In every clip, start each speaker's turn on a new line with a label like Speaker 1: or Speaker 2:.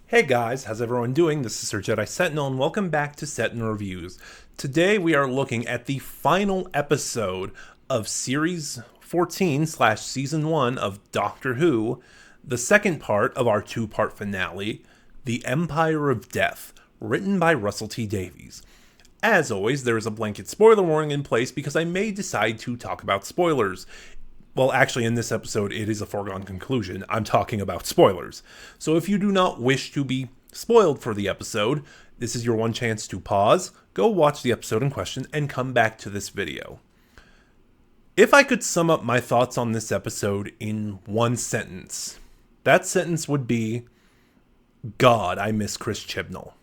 Speaker 1: Hey guys, how's everyone doing? This is Sir Jedi Sentinel, and welcome back to Sentinel Reviews. Today we are looking at the final episode of Series 14/Season 1 of Doctor Who, the second part of our two-part finale, The Empire of Death, written by Russell T Davies. As always, there is a blanket spoiler warning in place because I may decide to talk about spoilers. Well, actually, in this episode, it is a foregone conclusion. I'm talking about spoilers. So if you do not wish to be spoiled for the episode, this is your one chance to pause, go watch the episode in question, and come back to this video. If I could sum up my thoughts on this episode in one sentence, that sentence would be, God, I miss Chris Chibnall.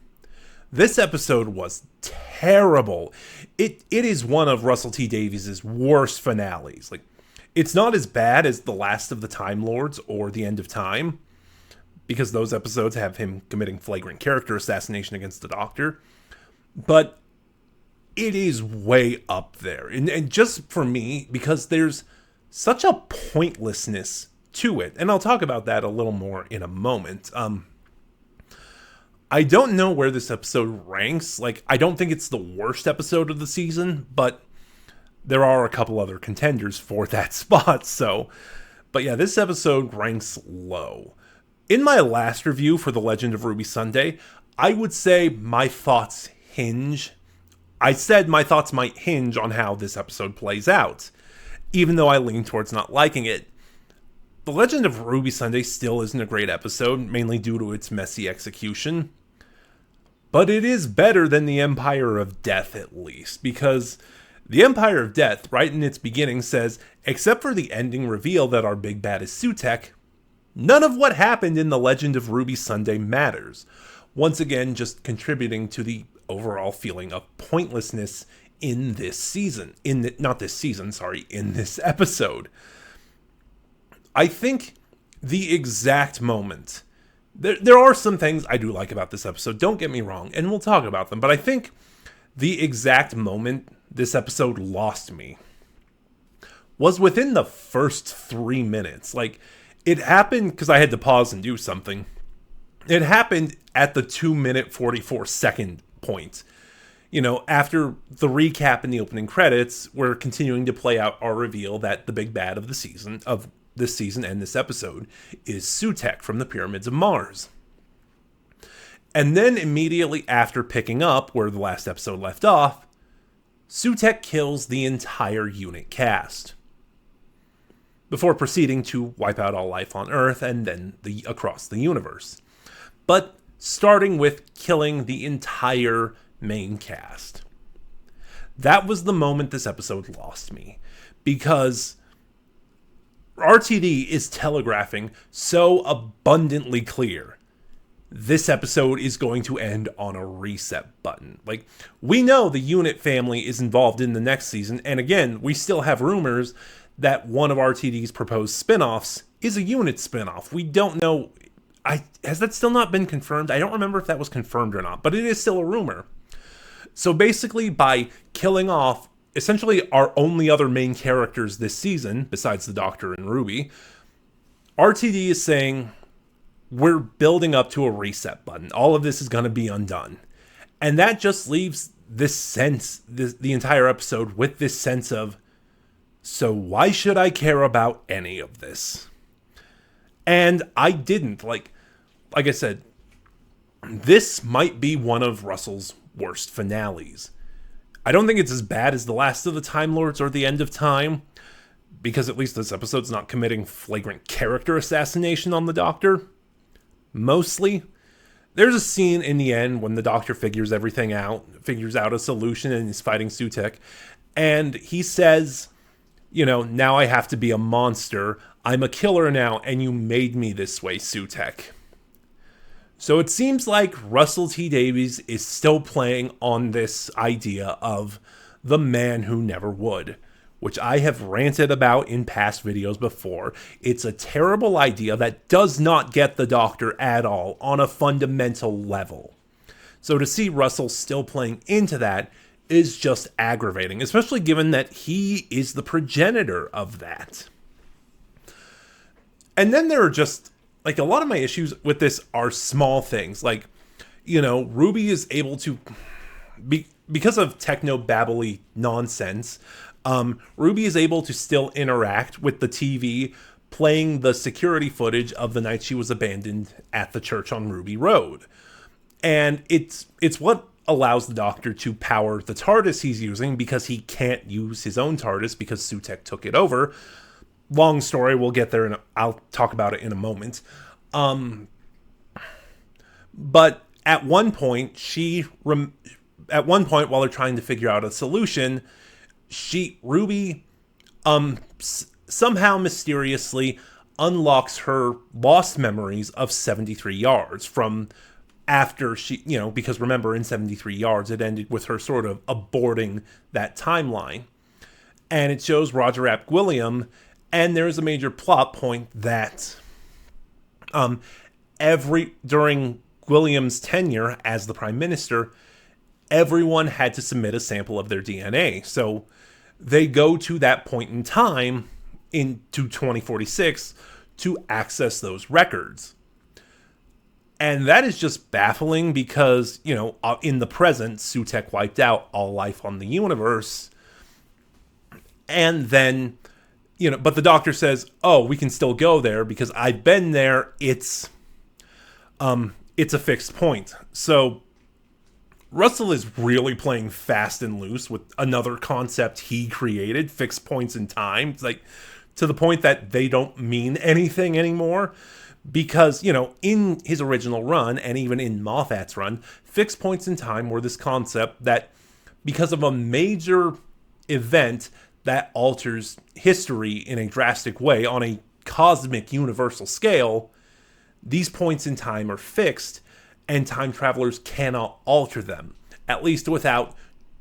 Speaker 1: This episode was terrible. It is one of Russell T Davies' worst finales. It's not as bad as The Last of the Time Lords or The End of Time, because those episodes have him committing flagrant character assassination against the Doctor, but it is way up there. And just for me, because there's such a pointlessness to it, and I'll talk about that a little more in a moment. I don't know where this episode ranks. I don't think it's the worst episode of the season, but there are a couple other contenders for that spot, but yeah, this episode ranks low. In my last review for The Legend of Ruby Sunday, I would say my thoughts I said my thoughts might hinge on how this episode plays out, even though I lean towards not liking it. The Legend of Ruby Sunday still isn't a great episode, mainly due to its messy execution, but it is better than The Empire of Death, at least, because The Empire of Death, right in its beginning, says, except for the ending reveal that our big bad is Sutekh, none of what happened in The Legend of Ruby Sunday matters. Once again, just contributing to the overall feeling of pointlessness in this season. In this episode. I think the exact moment... There are some things I do like about this episode, don't get me wrong, and we'll talk about them, but I think the exact moment this episode lost me was within the first 3 minutes. It happened because I had to pause and do something. It happened at the 2-minute 44-second point. After the recap and the opening credits, we're continuing to play out our reveal that the big bad of this season and this episode is Sutekh from the Pyramids of Mars. And then immediately after picking up where the last episode left off, Sutekh kills the entire unit cast, before proceeding to wipe out all life on Earth and then across the universe. But starting with killing the entire main cast. That was the moment this episode lost me, because RTD is telegraphing so abundantly clear this episode is going to end on a reset button. We know the unit family is involved in the next season, and again, we still have rumors that one of RTD's proposed spin-offs is a unit spin-off. We don't know... Has that still not been confirmed? I don't remember if that was confirmed or not, but it is still a rumor. So basically, by killing off essentially our only other main characters this season, besides the Doctor and Ruby, RTD is saying, we're building up to a reset button. All of this is going to be undone. And that just leaves the entire episode with this sense of, so why should I care about any of this? And I didn't. Like I said, this might be one of Russell's worst finales. I don't think it's as bad as The Last of the Time Lords or The End of Time, because at least this episode's not committing flagrant character assassination on the Doctor. Mostly. There's a scene in the end when the Doctor figures out a solution, and is fighting Sutekh, and he says, now I have to be a monster. I'm a killer now, and you made me this way, Sutekh. So it seems like Russell T Davies is still playing on this idea of the man who never would, which I have ranted about in past videos before. It's a terrible idea that does not get the Doctor at all on a fundamental level. So to see Russell still playing into that is just aggravating, especially given that he is the progenitor of that. And then there are just like a lot of my issues with this are small things. Like, Ruby is able to, because of techno-babbly nonsense, Ruby is able to still interact with the TV, playing the security footage of the night she was abandoned at the church on Ruby Road. And it's what allows the Doctor to power the TARDIS he's using, because he can't use his own TARDIS because Sutekh took it over. Long story, we'll get there, and I'll talk about it in a moment. But at one point, while they're trying to figure out a solution, Ruby somehow mysteriously unlocks her lost memories of 73 Yards from after she, because remember, in 73 Yards, it ended with her sort of aborting that timeline. And it shows Roger Ap Gwilliam, and there's a major plot point that during Gwilliam's tenure as the Prime Minister, everyone had to submit a sample of their DNA. So they go to that point in time into 2046 to access those records. And that is just baffling because, in the present, Sutekh wiped out all life on the universe. And then, but the Doctor says, oh, we can still go there because I've been there. It's a fixed point. So Russell is really playing fast and loose with another concept he created, fixed points in time. It's like, to the point that they don't mean anything anymore. Because, in his original run, and even in Moffat's run, fixed points in time were this concept that because of a major event that alters history in a drastic way on a cosmic universal scale, these points in time are fixed, and time travelers cannot alter them, at least without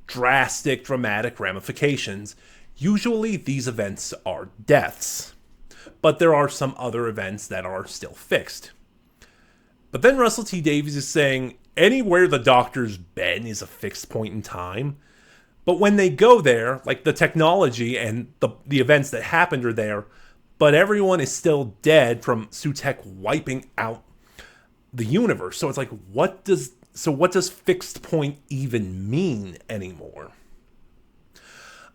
Speaker 1: drastic, dramatic ramifications. Usually, these events are deaths. But there are some other events that are still fixed. But then Russell T Davies is saying anywhere the Doctor's been is a fixed point in time. But when they go there, like the technology and the events that happened are there, but everyone is still dead from Sutekh wiping out the universe. So it's like, what does fixed point even mean anymore?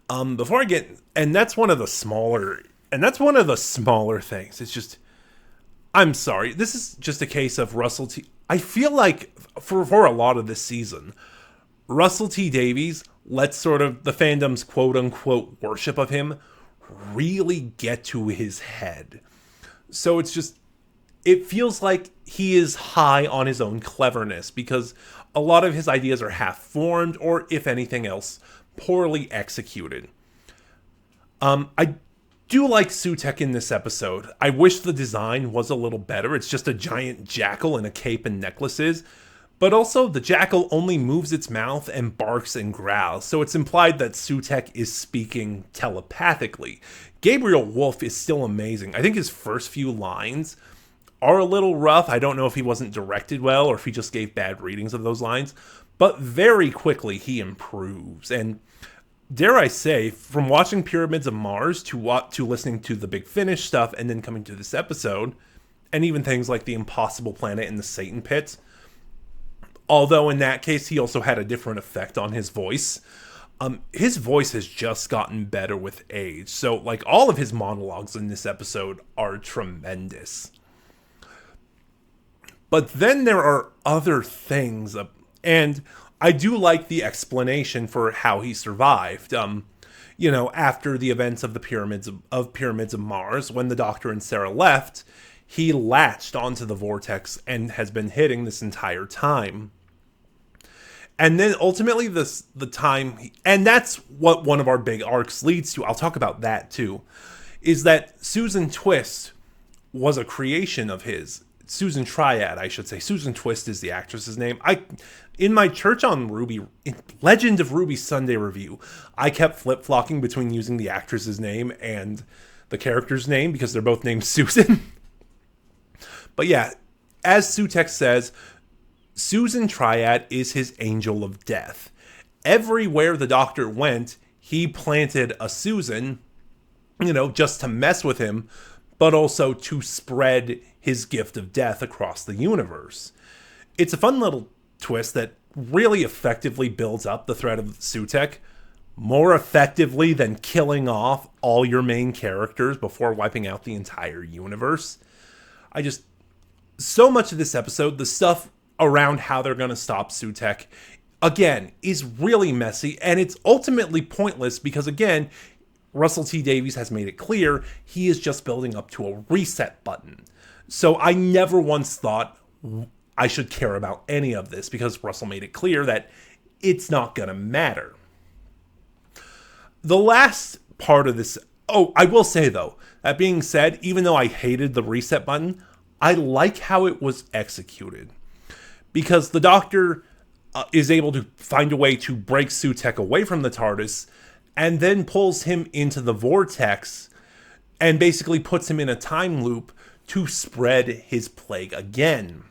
Speaker 1: Before I get, and that's one of the smaller things. It's just, I'm sorry. This is just a case of Russell T. I feel like for a lot of this season, Russell T Davies lets sort of the fandom's quote unquote worship of him really get to his head. So it's just, it feels like he is high on his own cleverness because a lot of his ideas are half formed or, if anything else, poorly executed. I do like Sutekh in this episode. I wish the design was a little better. It's just a giant jackal in a cape and necklaces. But also, the jackal only moves its mouth and barks and growls, so it's implied that Sutekh is speaking telepathically. Gabriel Wolf is still amazing. I think his first few lines are a little rough. I don't know if he wasn't directed well or if he just gave bad readings of those lines. But very quickly, he improves. And dare I say, from watching Pyramids of Mars to listening to the Big Finish stuff and then coming to this episode, and even things like The Impossible Planet and The Satan Pit, although in that case he also had a different effect on his voice, his voice has just gotten better with age. So, like, all of his monologues in this episode are tremendous. But then there are other things, and I do like the explanation for how he survived. After the events of the Pyramids of Mars, when the Doctor and Sarah left, he latched onto the vortex and has been hitting this entire time. And then ultimately and that's what one of our big arcs leads to. I'll talk about that too, is that Susan Twist was a creation of his. Susan Triad, I should say. Susan Twist is the actress's name. In my Church on Ruby, Legend of Ruby Sunday review, I kept flip-flopping between using the actress's name and the character's name because they're both named Susan. But yeah, as Sutekh says, Susan Triad is his angel of death. Everywhere the Doctor went, he planted a Susan, just to mess with him, but also to spread his gift of death across the universe. It's a fun little twist that really effectively builds up the threat of Sutekh, more effectively than killing off all your main characters before wiping out the entire universe. So much of this episode, the stuff around how they're going to stop Sutekh, again, is really messy, and it's ultimately pointless because, again, Russell T Davies has made it clear he is just building up to a reset button. So I never once thought I should care about any of this because Russell made it clear that it's not going to matter. The last part of this... Oh, I will say, though, that being said, even though I hated the reset button, I like how it was executed. Because the Doctor is able to find a way to break Sutekh away from the TARDIS and then pulls him into the vortex and basically puts him in a time loop to spread his plague again.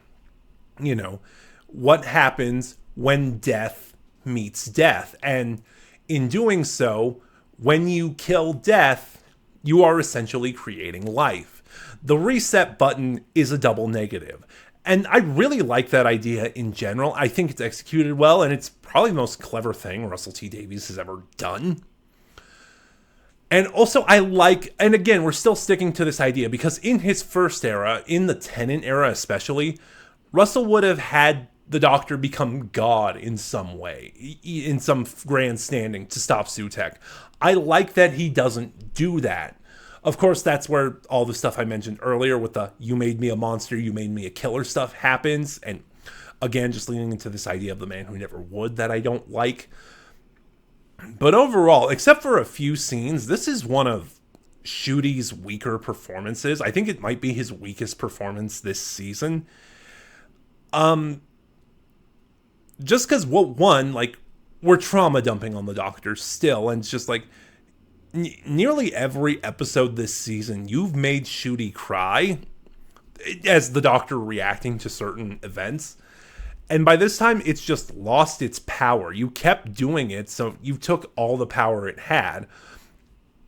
Speaker 1: You know, what happens when death meets death? And in doing so, when you kill death, you are essentially creating life. The reset button is a double negative. And I really like that idea in general. I think it's executed well, and it's probably the most clever thing Russell T Davies has ever done. And also, I like, and again, we're still sticking to this idea, because in his first era, in the Tennant era especially, Russell would have had the Doctor become God in some way, in some grand standing to stop Sutekh. I like that he doesn't do that. Of course, that's where all the stuff I mentioned earlier with the "you made me a monster, you made me a killer" stuff happens. And again, just leaning into this idea of the man who never would that I don't like. But overall, except for a few scenes, this is one of Ncudi's weaker performances. I think it might be his weakest performance this season. Just because, well, one, like, we're trauma dumping on the Doctor still, and it's just like, nearly every episode this season, you've made Ncuti cry as the Doctor reacting to certain events. And by this time, it's just lost its power. You kept doing it, so you took all the power it had.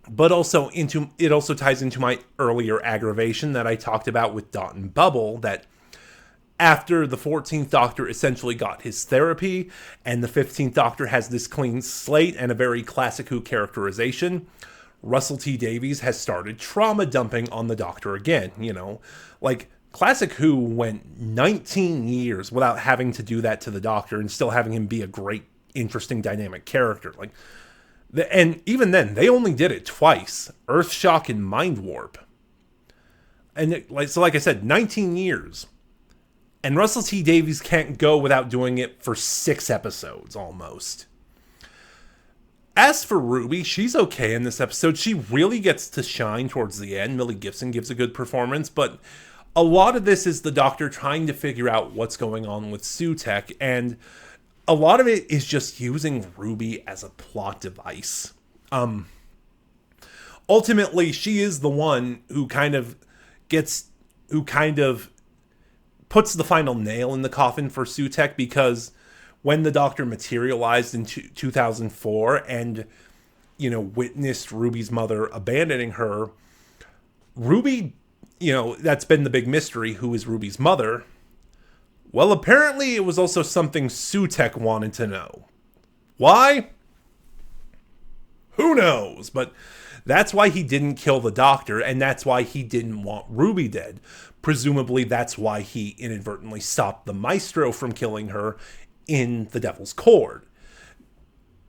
Speaker 1: But also, it also ties into my earlier aggravation that I talked about with Dot and Bubble, that after the 14th Doctor essentially got his therapy, and the 15th Doctor has this clean slate and a very classic Who characterization, Russell T Davies has started trauma dumping on the Doctor again. You know, like, classic Who went 19 years without having to do that to the Doctor and still having him be a great, interesting, dynamic character. Like, and even then, they only did it twice: Earthshock and Mind Warp. And like I said, 19 years. And Russell T Davies can't go without doing it for 6 episodes, almost. As for Ruby, she's okay in this episode. She really gets to shine towards the end. Millie Gibson gives a good performance, but a lot of this is the Doctor trying to figure out what's going on with Sutekh, and a lot of it is just using Ruby as a plot device. Ultimately, she is the one who kind of puts the final nail in the coffin for Sutekh, because when the Doctor materialized in 2004 and, you know, witnessed Ruby's mother abandoning her, Ruby, you know, that's been the big mystery, who is Ruby's mother? Well, apparently it was also something Sutekh wanted to know. Why? Who knows? But that's why he didn't kill the Doctor, and that's why he didn't want Ruby dead. Presumably, that's why he inadvertently stopped the Maestro from killing her in the Devil's Cord.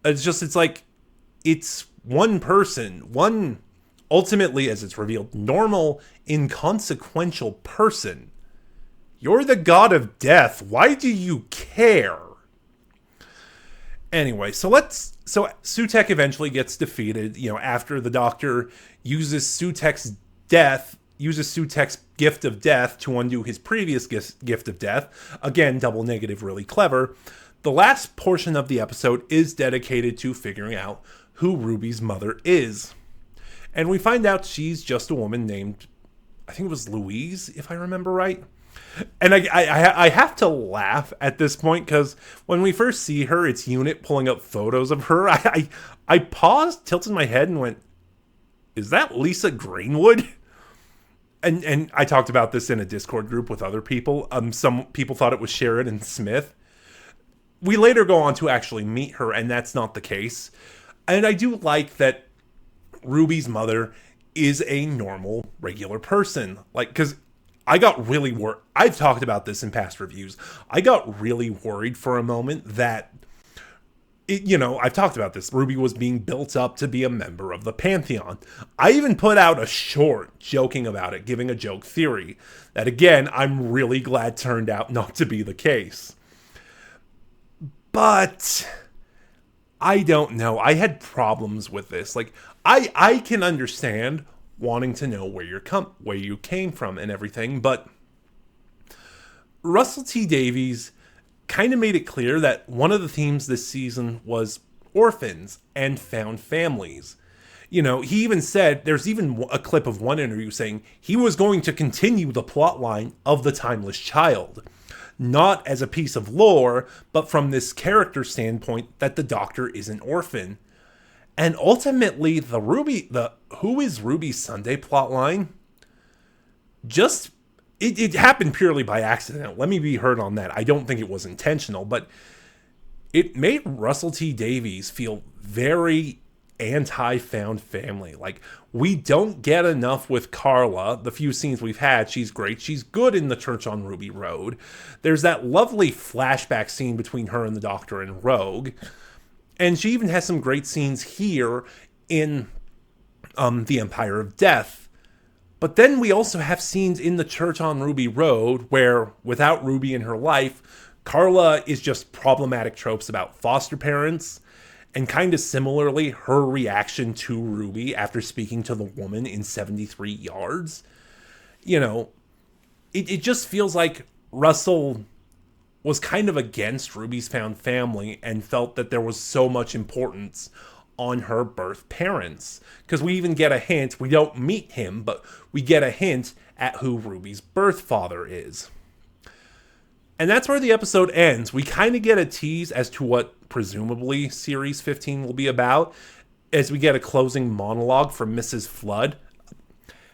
Speaker 1: It's like, it's one person, one, ultimately, as it's revealed, normal, inconsequential person. You're the god of death. Why do you care? Anyway, so Sutekh eventually gets defeated, you know, after the Doctor uses Sutekh's gift of death to undo his previous gift of death. Again, double negative, really clever. The last portion of the episode is dedicated to figuring out who Ruby's mother is. And we find out she's just a woman named, I think it was Louise, if I remember right. And I have to laugh at this point, because when we first see her, it's Unit pulling up photos of her. I paused, tilted my head, and went, is that Lisa Greenwood? and I talked about this in a Discord group with other people. Some people thought it was Sheridan Smith. We later go on to actually meet her, and that's not the case. And I do like that Ruby's mother is a normal, regular person. Like, because I got really worried. I've talked about this in past reviews. I got really worried for a moment that, I've talked about this. Ruby was being built up to be a member of the Pantheon. I even put out a short joking about it, giving a joke theory that, again, I'm really glad turned out not to be the case. But I don't know. I had problems with this. Like, I can understand wanting to know where you came from and everything, but Russell T Davies kind of made it clear that one of the themes this season was orphans and found families. He even said, there's even a clip of one interview saying he was going to continue the plot line of the Timeless Child. Not as a piece of lore, but from this character standpoint that the Doctor is an orphan. And ultimately, the Who is Ruby Sunday plotline, it happened purely by accident. Let me be heard on that. I don't think it was intentional, but it made Russell T Davies feel very anti-found family. Like, we don't get enough with Carla. The few scenes we've had, she's great. She's good in the church on Ruby Road. There's that lovely flashback scene between her and the Doctor and Rogue. And she even has some great scenes here in The Empire of Death. But then we also have scenes in the church on Ruby Road where, without Ruby in her life, Carla is just problematic tropes about foster parents. And kind of similarly, her reaction to Ruby after speaking to the woman in 73 Yards. It just feels like Russell was kind of against Ruby's found family and felt that there was so much importance on her birth parents. Because we even get a hint, we don't meet him, but we get a hint at who Ruby's birth father is. And that's where the episode ends. We kind of get a tease as to what presumably Series 15 will be about, as we get a closing monologue from Mrs. Flood,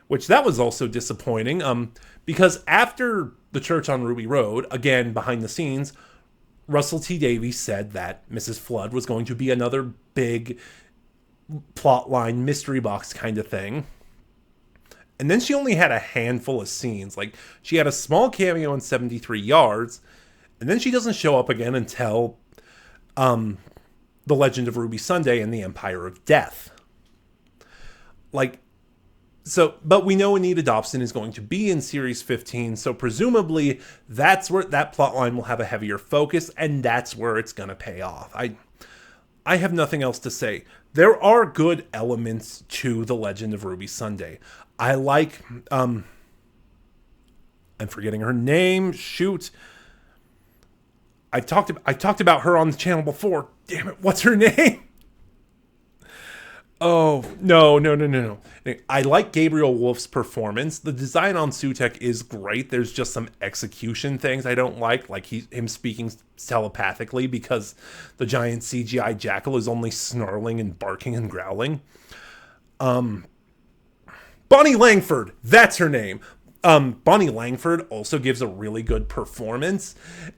Speaker 1: which that was also disappointing, because after the church on Ruby Road, again, behind the scenes, Russell T Davies said that Mrs. Flood was going to be another big plotline mystery box kind of thing. And then she only had a handful of scenes. Like, she had a small cameo in 73 Yards, and then she doesn't show up again until The Legend of Ruby Sunday and The Empire of Death. But we know Anita Dobson is going to be in Series 15, so presumably that's where that plotline will have a heavier focus, and that's where it's going to pay off. I have nothing else to say. There are good elements to The Legend of Ruby Sunday. I like, I'm forgetting her name. Shoot. I talked about her on the channel before. Damn it, what's her name? Oh, no. I like Gabriel Wolf's performance. The design on Sutek is great. There's just some execution things I don't like him speaking telepathically because the giant CGI jackal is only snarling and barking and growling. Bonnie Langford, that's her name. Bonnie Langford also gives a really good performance.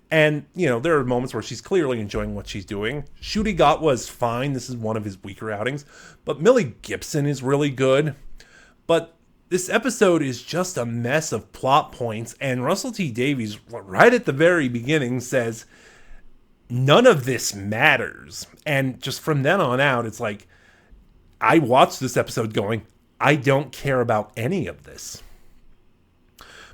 Speaker 1: And, there are moments where she's clearly enjoying what she's doing. Ncuti Gatwa is fine. This is one of his weaker outings. But Millie Gibson is really good. But this episode is just a mess of plot points. And Russell T Davies, right at the very beginning, says, none of this matters. And just from then on out, it's like, I watched this episode going, I don't care about any of this.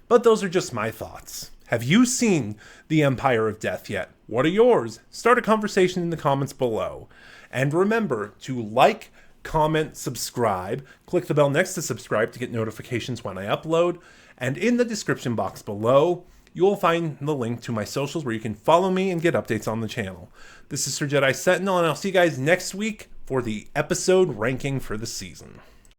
Speaker 1: But those are just my thoughts. Have you seen The Empire of Death yet? What are yours? Start a conversation in the comments below. And remember to like, comment, subscribe. Click the bell next to subscribe to get notifications when I upload. And in the description box below, you will find the link to my socials where you can follow me and get updates on the channel. This is Sir Jedi Sentinel, and I'll see you guys next week for the episode ranking for the season.